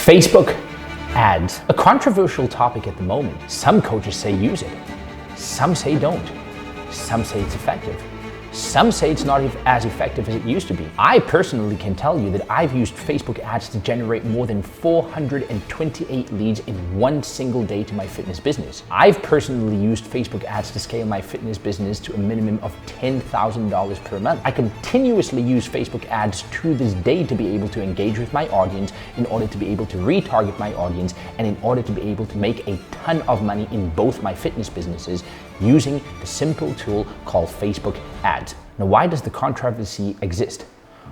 Facebook ads, a controversial topic at the moment. Some coaches say use it, some say don't, some say it's effective. Some say it's not as effective as it used to be. I personally can tell you that I've used Facebook ads to generate more than 428 leads in one single day to my fitness business. I've personally used Facebook ads to scale my fitness business to a minimum of $10,000 per month. I continuously use Facebook ads to this day to be able to engage with my audience, in order to be able to retarget my audience, and in order to be able to make a ton of money in both my fitness businesses using the simple tool called Facebook ads. Now, why does the controversy exist?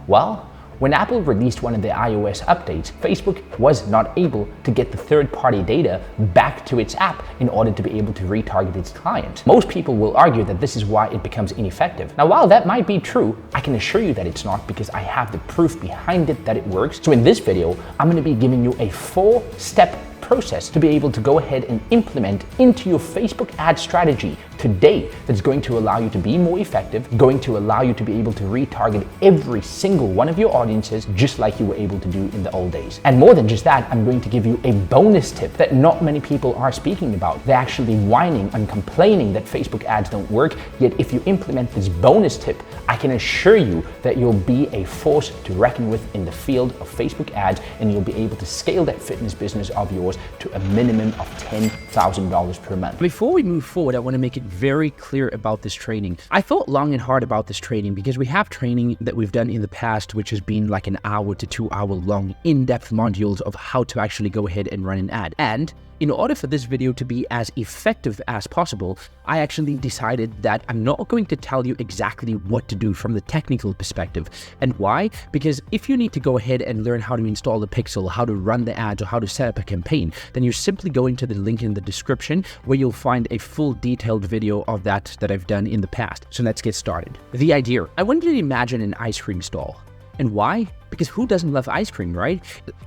Well, when Apple released one of their iOS updates, Facebook was not able to get the third-party data back to its app in order to be able to retarget its clients. Most people will argue that this is why it becomes ineffective. Now, while that might be true, I can assure you that it's not, because I have the proof behind it that it works. So in this video, I'm going to be giving you a 4-step process to be able to go ahead and implement into your Facebook ad strategy today, that's going to allow you to be more effective, going to allow you to be able to retarget every single one of your audiences just like you were able to do in the old days. And more than just that, I'm going to give you a bonus tip that not many people are speaking about. They're actually whining and complaining that Facebook ads don't work, yet if you implement this bonus tip, I can assure you that you'll be a force to reckon with in the field of Facebook ads, and you'll be able to scale that fitness business of yours to a minimum of $10,000 per month. Before we move forward, I want to make it very clear about this training. I thought long and hard about this training because we have training that we've done in the past, which has been like an hour to 2 hour long in-depth modules of how to actually go ahead and run an ad. And in order for this video to be as effective as possible, I actually decided that I'm not going to tell you exactly what to do from the technical perspective. And why? Because if you need to go ahead and learn how to install the pixel, how to run the ads, or how to set up a campaign, then you're simply going to the link in the description where you'll find a full detailed video of that I've done in the past. So let's get started. The idea, I want you to imagine an ice cream stall. And why? Because who doesn't love ice cream, right?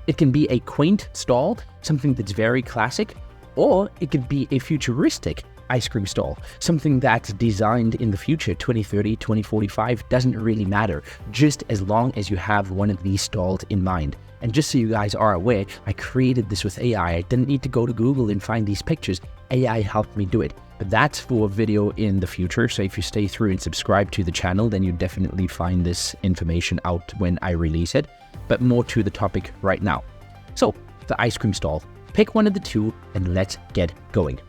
It can be a quaint stall, something that's very classic, or it could be a futuristic ice cream stall, something that's designed in the future, 2030, 2045, doesn't really matter, just as long as you have one of these stalls in mind. And just so you guys are aware, I created this with AI. I didn't need to go to Google and find these pictures. AI helped me do it. But that's for a video in the future, so if you stay through and subscribe to the channel, then you definitely find this information out when I release it. But more to the topic right now. So, the ice cream stall. Pick one of the two and let's get going.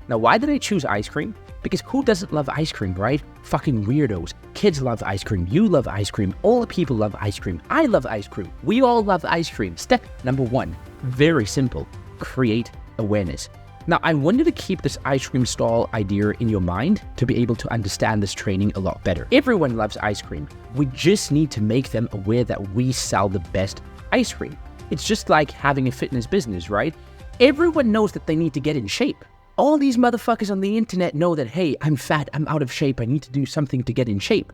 Now, why did I choose ice cream? Because who doesn't love ice cream, right? Fucking weirdos. Kids love ice cream. You love ice cream. All the people love ice cream. I love ice cream. We all love ice cream. Step number 1. Very simple. Create awareness. Now, I want you to keep this ice cream stall idea in your mind to be able to understand this training a lot better. Everyone loves ice cream. We just need to make them aware that we sell the best ice cream. It's just like having a fitness business, right? Everyone knows that they need to get in shape. All these motherfuckers on the internet know that, hey, I'm fat, I'm out of shape, I need to do something to get in shape.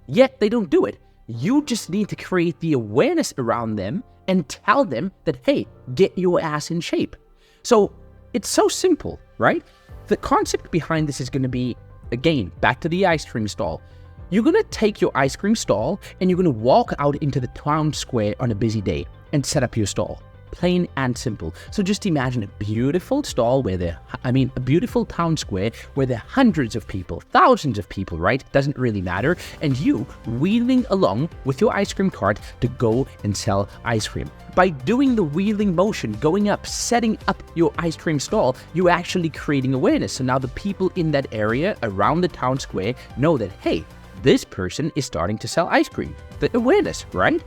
Yet they don't do it. You just need to create the awareness around them and tell them that, hey, get your ass in shape. So it's so simple, right? The concept behind this is going to be, again, back to the ice cream stall. You're going to take your ice cream stall and you're going to walk out into the town square on a busy day and set up your stall. Plain and simple. So just imagine a beautiful stall where a beautiful town square where there are hundreds of people, thousands of people, right? Doesn't really matter. And you wheeling along with your ice cream cart to go and sell ice cream. By doing the wheeling motion, going up, setting up your ice cream stall, you're actually creating awareness. So now the people in that area around the town square know that, hey, this person is starting to sell ice cream. The awareness, right?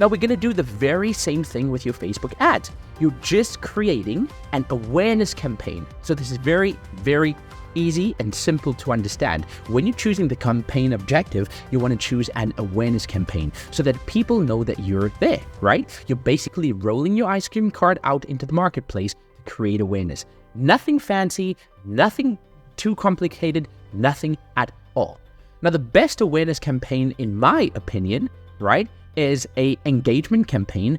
Now we're going to do the very same thing with your Facebook ads. You're just creating an awareness campaign. So this is very, very easy and simple to understand. When you're choosing the campaign objective, you want to choose an awareness campaign so that people know that you're there, right? You're basically rolling your ice cream cart out into the marketplace to create awareness. Nothing fancy, nothing too complicated, nothing at all. Now the best awareness campaign, in my opinion, right, is a engagement campaign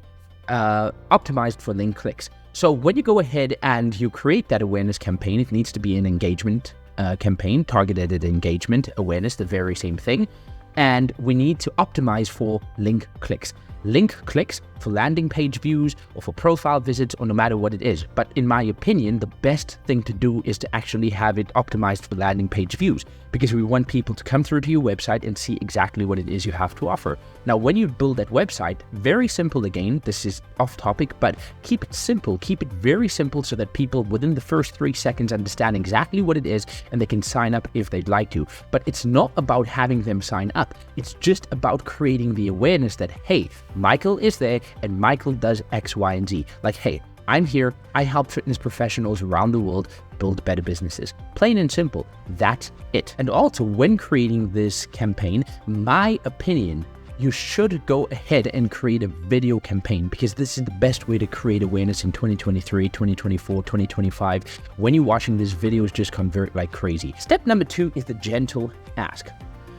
optimized for link clicks. So when you go ahead and you create that awareness campaign, it needs to be an engagement campaign, targeted at engagement, awareness, the very same thing. And we need to optimize for link clicks. Link clicks for landing page views or for profile visits or no matter what it is. But in my opinion, the best thing to do is to actually have it optimized for landing page views, because we want people to come through to your website and see exactly what it is you have to offer. Now, when you build that website, very simple again, this is off topic, but keep it simple, keep it very simple so that people within the first 3 seconds understand exactly what it is and they can sign up if they'd like to. But it's not about having them sign up. It's just about creating the awareness that, hey, Michael is there and Michael does X, Y, and Z. Like, hey, I'm here, I help fitness professionals around the world build better businesses. Plain and simple, that's it. And also, when creating this campaign, my opinion, you should go ahead and create a video campaign, because this is the best way to create awareness in 2023, 2024, 2025. When you're watching this, videos just convert like crazy. Step number 2 is the gentle ask.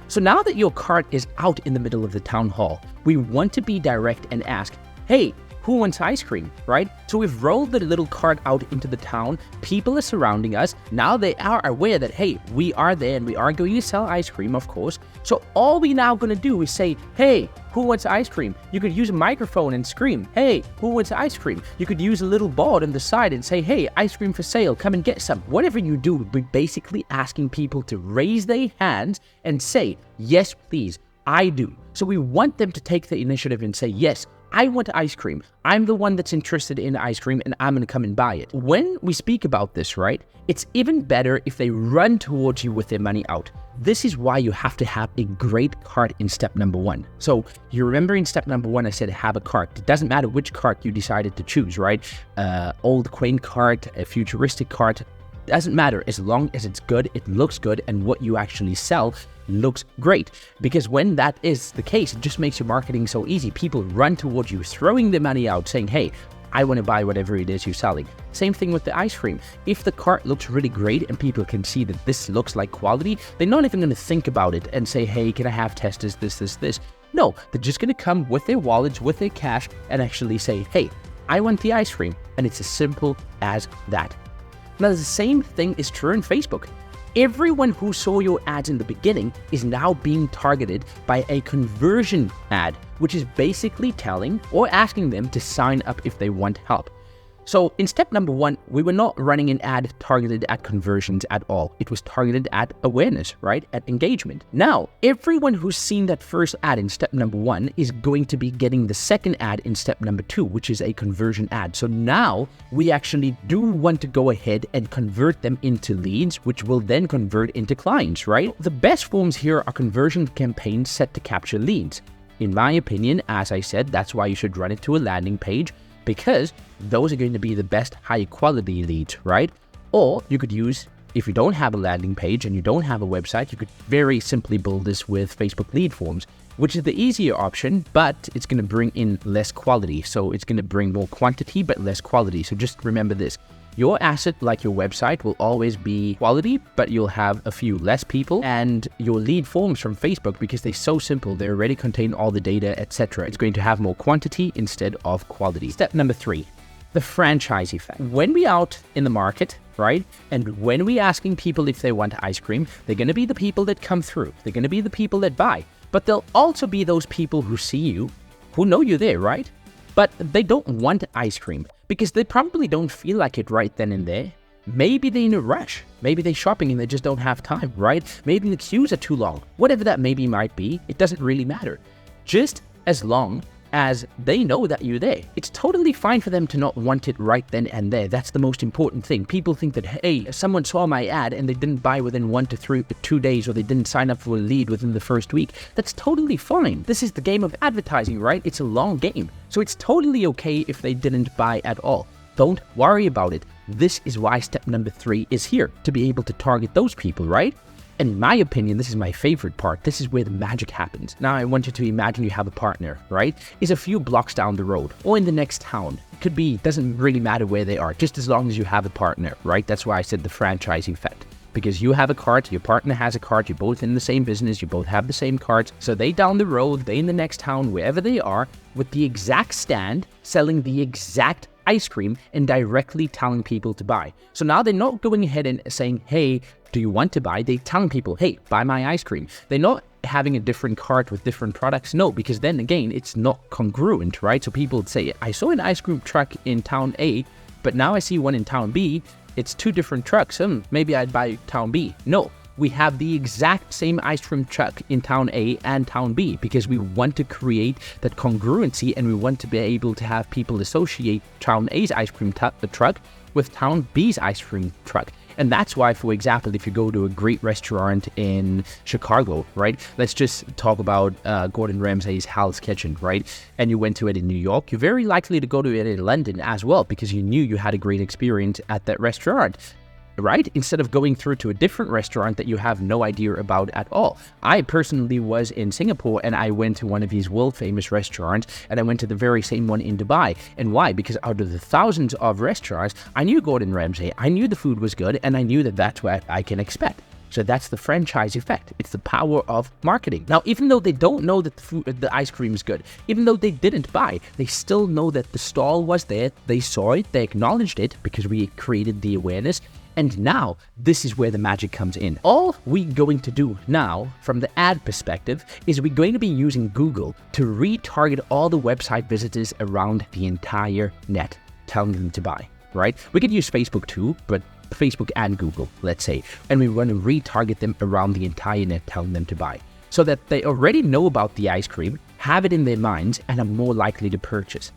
So now that your cart is out in the middle of the town hall, we want to be direct and ask, hey, who wants ice cream, right? So we've rolled the little cart out into the town. People are surrounding us. Now they are aware that, hey, we are there and we are going to sell ice cream, of course. So all we now going to do is say, hey, who wants ice cream? You could use a microphone and scream, hey, who wants ice cream? You could use a little board on the side and say, hey, ice cream for sale, come and get some. Whatever you do, we're basically asking people to raise their hands and say, yes, please, I do. So we want them to take the initiative and say, yes, I want ice cream. I'm the one that's interested in ice cream and I'm going to come and buy it. When we speak about this, right, it's even better if they run towards you with their money out. This is why you have to have a great cart in step number 1. So you remember in step number 1, I said have a cart. It doesn't matter which cart you decided to choose, right? Old quaint cart, a futuristic cart. Doesn't matter as long as it's good, it looks good, and what you actually sell looks great. Because when that is the case, it just makes your marketing so easy. People run towards you, throwing their money out, saying, hey, I want to buy whatever it is you're selling. Same thing with the ice cream. If the cart looks really great and people can see that this looks like quality, they're not even going to think about it and say, hey, can I have testers, this. No, they're just going to come with their wallets, with their cash, and actually say, hey, I want the ice cream. And it's as simple as that. Now, the same thing is true in Facebook. Everyone who saw your ads in the beginning is now being targeted by a conversion ad, which is basically telling or asking them to sign up if they want help. So in step number 1, we were not running an ad targeted at conversions at all. It was targeted at awareness, right? At engagement. Now, everyone who's seen that first ad in step number 1 is going to be getting the second ad in step number 2, which is a conversion ad. So now we actually do want to go ahead and convert them into leads, which will then convert into clients, right? The best forms here are conversion campaigns set to capture leads. In my opinion, as I said, that's why you should run it to a landing page, because those are going to be the best high quality leads, right? Or you could use, if you don't have a landing page and you don't have a website, you could very simply build this with Facebook lead forms, which is the easier option, but it's going to bring in less quality. So it's going to bring more quantity, but less quality. So just remember this. Your asset, like your website, will always be quality, but you'll have a few less people. And your lead forms from Facebook, because they're so simple, they already contain all the data, etc. It's going to have more quantity instead of quality. Step number 3, the franchise effect. When we out in the market, right, and when we asking people if they want ice cream, they're going to be the people that come through. They're going to be the people that buy. But they'll also be those people who see you, who know you're there, right? But they don't want ice cream because they probably don't feel like it right then and there. Maybe they're in a rush. Maybe they're shopping and they just don't have time, right? Maybe the queues are too long. Whatever that maybe might be, it doesn't really matter. Just as long as they know that you're there. It's totally fine for them to not want it right then and there. That's the most important thing. People think that, hey, someone saw my ad and they didn't buy within 1 to 2 days, or they didn't sign up for a lead within the first week. That's totally fine. This is the game of advertising, right? It's a long game. So it's totally okay if they didn't buy at all. Don't worry about it. This is why step number 3 is here, to be able to target those people, right? In my opinion, this is my favorite part. This is where the magic happens. Now, I want you to imagine you have a partner, right? Is a few blocks down the road or in the next town. It could be, doesn't really matter where they are, just as long as you have a partner, right? That's why I said the franchise effect. Because you have a cart, your partner has a cart, you're both in the same business, you both have the same carts. So they down the road, they in the next town, wherever they are, with the exact stand, selling the exact ice cream and directly telling people to buy. So now they're not going ahead and saying, hey, do you want to buy? They're telling people, hey, buy my ice cream. They're not having a different cart with different products? No, because then again, it's not congruent, right? So people would say, I saw an ice cream truck in town A, but now I see one in town B. It's two different trucks. Maybe I'd buy town B. No, we have the exact same ice cream truck in town A and town B because we want to create that congruency, and we want to be able to have people associate town A's ice cream truck with town B's ice cream truck. And that's why, for example, if you go to a great restaurant in Chicago, right? Let's just talk about Gordon Ramsay's Hell's Kitchen, right? And you went to it in New York, you're very likely to go to it in London as well because you knew you had a great experience at that restaurant, right? Instead of going through to a different restaurant that you have no idea about at all. I personally was in Singapore and I went to one of these world famous restaurants, and I went to the very same one in Dubai. And why? Because out of the thousands of restaurants, I knew Gordon Ramsay, I knew the food was good, and I knew that that's what I can expect. So that's the franchise effect. It's the power of marketing. Now, even though they don't know that the ice cream is good, even though they didn't buy, they still know that the stall was there. They saw it, they acknowledged it because we created the awareness. And now, this is where the magic comes in. All we're going to do now, from the ad perspective, is we're going to be using Google to retarget all the website visitors around the entire net, telling them to buy, right? We could use Facebook too, but Facebook and Google, let's say, and we want to retarget them around the entire net, telling them to buy, so that they already know about the ice cream, have it in their minds, and are more likely to purchase.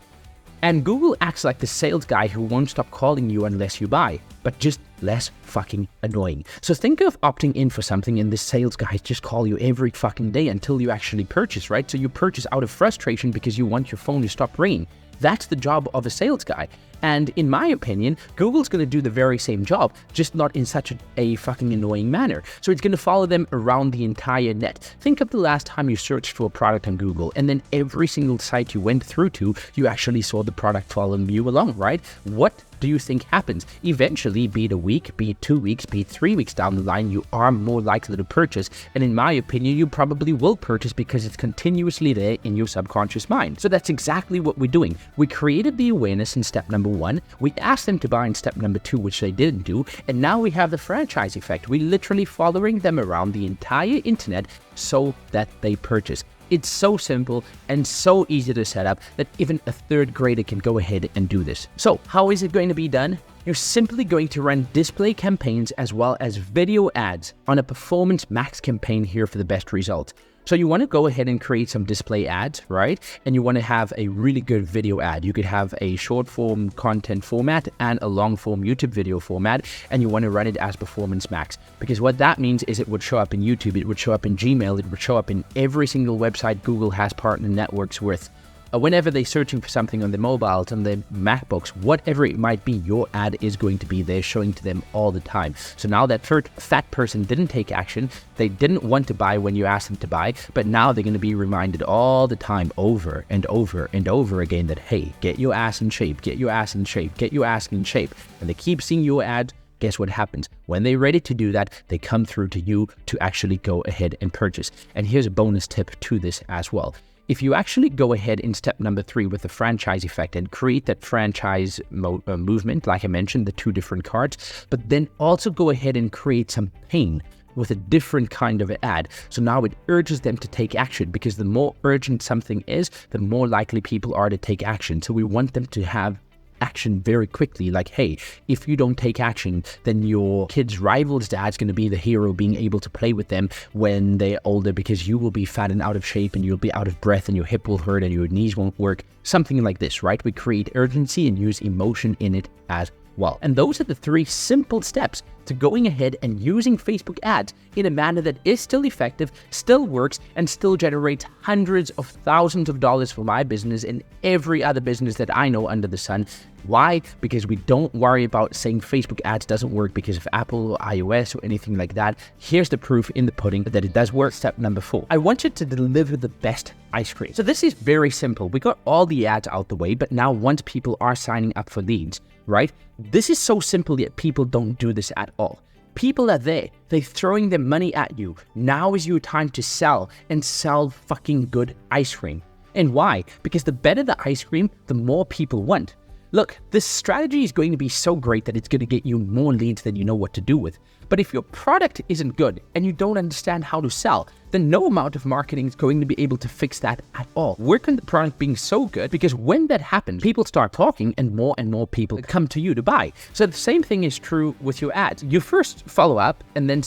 And Google acts like the sales guy who won't stop calling you unless you buy, but just less fucking annoying. So think of opting in for something and this sales guy just call you every fucking day until you actually purchase, right? So you purchase out of frustration because you want your phone to stop ringing. That's the job of a sales guy. And in my opinion, Google's going to do the very same job, just not in such a fucking annoying manner. So it's going to follow them around the entire net. Think of the last time you searched for a product on Google, and then every single site you went through to, you actually saw the product following you along, right? What do you think happens? Eventually, be it a week, be it 2 weeks, be it 3 weeks down the line, you are more likely to purchase. And in my opinion, you probably will purchase because it's continuously there in your subconscious mind. So that's exactly what we're doing. We created the awareness in step number 1. We asked them to buy in step number 2, which they didn't do. And now we have the franchise effect. We're literally following them around the entire internet so that they purchase. It's so simple and so easy to set up that even a third grader can go ahead and do this. So how is it going to be done? You're simply going to run display campaigns as well as video ads on a performance max campaign here for the best result. So you want to go ahead and create some display ads, right? And you want to have a really good video ad. You could have a short form content format and a long form YouTube video format, and you want to run it as performance max. Because what that means is it would show up in YouTube, it would show up in Gmail, it would show up in every single website Google has partner networks with. Whenever they're searching for something on their mobiles, on their MacBooks, whatever it might be, your ad is going to be there showing to them all the time. So now that fat person didn't take action, they didn't want to buy when you asked them to buy, but now they're going to be reminded all the time over and over and over again that, hey, get your ass in shape, get your ass in shape, get your ass in shape. And they keep seeing your ad. Guess what happens? When they're ready to do that, they come through to you to actually go ahead and purchase. And here's a bonus tip to this as well. If you actually go ahead in step number 3 with the franchise effect and create that franchise movement, like I mentioned, the 2 different cards, but then also go ahead and create some pain with a different kind of ad. So now it urges them to take action, because the more urgent something is, the more likely people are to take action. So we want them to have action very quickly, like, hey, if you don't take action, then your kid's rival's dad's going to be the hero, being able to play with them when they're older, because you will be fat and out of shape and you'll be out of breath and your hip will hurt and your knees won't work. Something like this, right? We create urgency and use emotion in it as well. And those are the 3 simple steps to going ahead and using Facebook ads in a manner that is still effective, still works, and still generates hundreds of thousands of dollars for my business and every other business that I know under the sun. Why? Because we don't worry about saying Facebook ads doesn't work because of Apple or iOS or anything like that. Here's the proof in the pudding that it does work. Step number 4. I want you to deliver the best ice cream. So this is very simple. We got all the ads out the way, but now once people are signing up for leads, right? This is so simple, yet people don't do this at all. People are there. They're throwing their money at you. Now is your time to sell, and sell fucking good ice cream. And why? Because the better the ice cream, the more people want. Look, this strategy is going to be so great that it's going to get you more leads than you know what to do with. But if your product isn't good and you don't understand how to sell, then no amount of marketing is going to be able to fix that at all. Work on the product being so good, because when that happens, people start talking and more people come to you to buy. So the same thing is true with your ads. You first follow up and then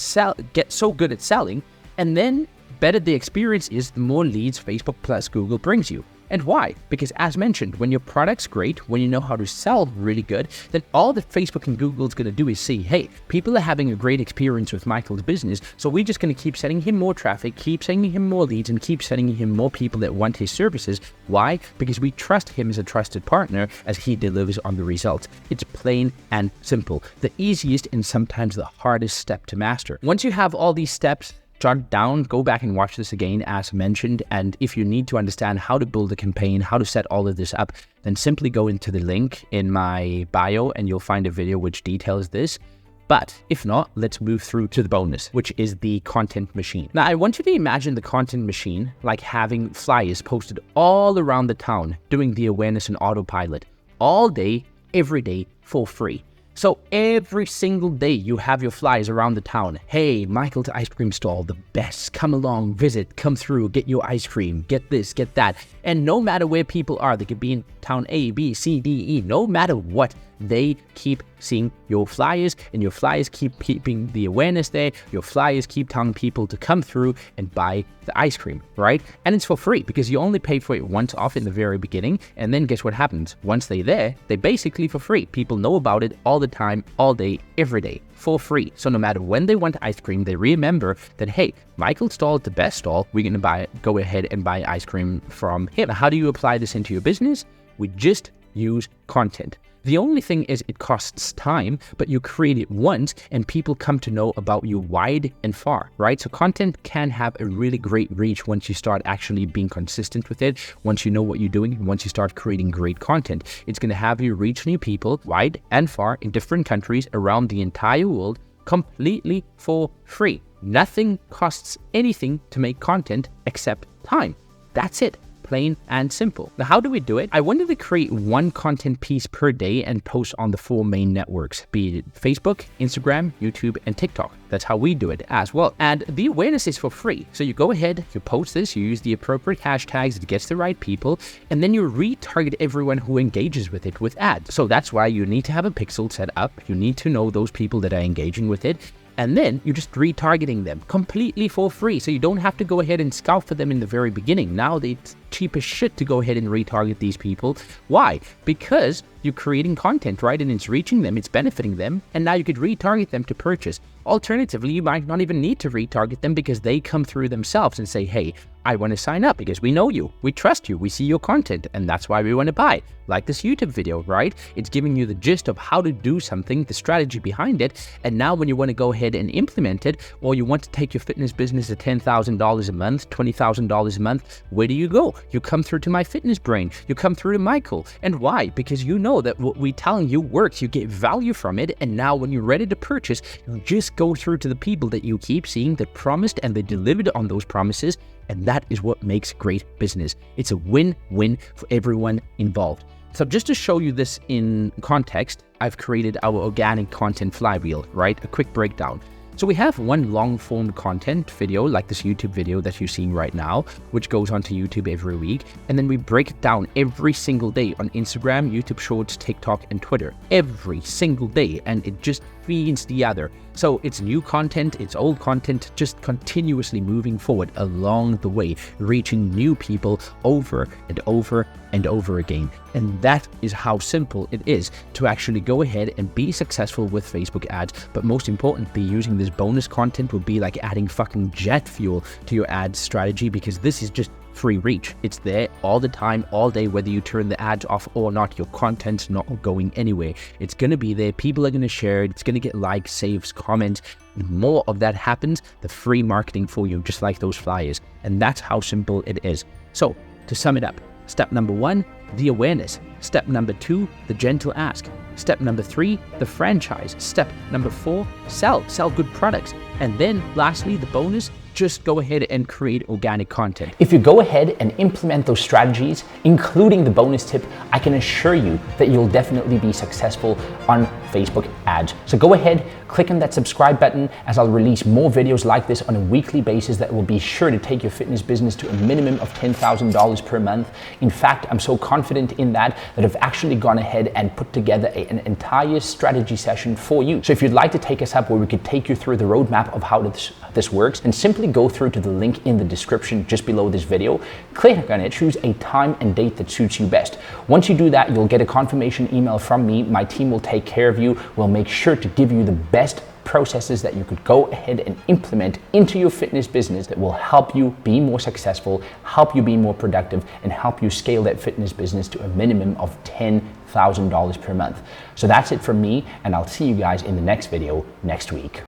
get so good at selling, and then better the experience is, the more leads Facebook plus Google brings you. And why? Because as mentioned, when your product's great, when you know how to sell really good, then all that Facebook and Google's going to do is see, hey, people are having a great experience with Michael's business, so we're just going to keep sending him more traffic, keep sending him more leads, and keep sending him more people that want his services. Why? Because we trust him as a trusted partner as he delivers on the results. It's plain and simple. The easiest and sometimes the hardest step to master. Once you have all these steps jot down, go back and watch this again as mentioned, and if you need to understand how to build a campaign, how to set all of this up, then simply go into the link in my bio and you'll find a video which details this. But if not, let's move through to the bonus, which is the content machine. Now, I want you to imagine the content machine like having flyers posted all around the town, doing the awareness and autopilot all day, every day for free. So every single day you have your flyers around the town. Hey, Michael's ice cream stall, the best. Come along, visit, come through, get your ice cream, get this, get that. And no matter where people are, they could be in town A, B, C, D, E, no matter what, they keep seeing your flyers, and your flyers keep keeping the awareness there. Your flyers keep telling people to come through and buy the ice cream, right? And it's for free because you only pay for it once off in the very beginning. And then guess what happens? Once they're there, they're basically for free. People know about it all the time, all day, every day, for free. So no matter when they want ice cream, they remember that, hey, Michael's stall is the best stall. We're going to go ahead and buy ice cream from him. Now, how do you apply this into your business? We just use content. The only thing is it costs time, but you create it once and people come to know about you wide and far, right? So content can have a really great reach once you start actually being consistent with it. Once you know what you're doing, once you start creating great content, it's going to have you reach new people wide and far in different countries around the entire world completely for free. Nothing costs anything to make content except time. That's it. Plain and simple. Now, how do we do it? I wanted to create one content piece per day and post on the 4 main networks, be it Facebook, Instagram, YouTube, and TikTok. That's how we do it as well. And the awareness is for free. So you go ahead, you post this, you use the appropriate hashtags, it gets the right people, and then you retarget everyone who engages with it with ads. So that's why you need to have a pixel set up. You need to know those people that are engaging with it. And then you're just retargeting them completely for free. So you don't have to go ahead and scout for them in the very beginning. Now it's cheap as shit to go ahead and retarget these people. Why? Because you're creating content, right? And it's reaching them, it's benefiting them. And now you could retarget them to purchase. Alternatively, you might not even need to retarget them because they come through themselves and say, hey, I want to sign up because we know you, we trust you, we see your content, and that's why we want to buy. Like this YouTube video, right? It's giving you the gist of how to do something, the strategy behind it, and now when you want to go ahead and implement it, or you want to take your fitness business to $10,000 a month, $20,000 a month, where do you go? You come through to My Fitness Brain, you come through to Michael. And why? Because you know that what we're telling you works, you get value from it, and now when you're ready to purchase, you just go through to the people that you keep seeing that promised and they delivered on those promises. And that is what makes great business. It's a win-win for everyone involved. So just to show you this in context, I've created our organic content flywheel, right? A quick breakdown. So we have one long form content video like this YouTube video that you're seeing right now, which goes onto YouTube every week. And then we break it down every single day on Instagram, YouTube Shorts, TikTok, and Twitter. Every single day. And it just feeds the other. So it's new content, it's old content, just continuously moving forward along the way, reaching new people over and over and over again. And that is how simple it is to actually go ahead and be successful with Facebook ads. But most importantly, using this bonus content will be like adding fucking jet fuel to your ad strategy, because this is just free reach. It's there all the time, all day, whether you turn the ads off or not. Your content's not going anywhere. It's going to be there. People are going to share it. It's going to get likes, saves, comments. The more of that happens, the free marketing for you, just like those flyers. And that's how simple it is. So to sum it up, step number 1, the awareness. Step number 2, the gentle ask. Step number 3, the franchise. Step number 4, sell good products. And then lastly, the bonus, just go ahead and create organic content. If you go ahead and implement those strategies, including the bonus tip, I can assure you that you'll definitely be successful on Facebook ads. So go ahead, click on that subscribe button, as I'll release more videos like this on a weekly basis that will be sure to take your fitness business to a minimum of $10,000 per month. In fact, I'm so confident in that I've actually gone ahead and put together an entire strategy session for you. So if you'd like to take us up where we could take you through the roadmap of how this works, and simply go through to the link in the description just below this video, click on it, choose a time and date that suits you best. Once you do that, you'll get a confirmation email from me. My team will take care of you. We'll make sure to give you the best processes that you could go ahead and implement into your fitness business that will help you be more successful, help you be more productive, and help you scale that fitness business to a minimum of $10,000 per month. So that's it from me, and I'll see you guys in the next video next week.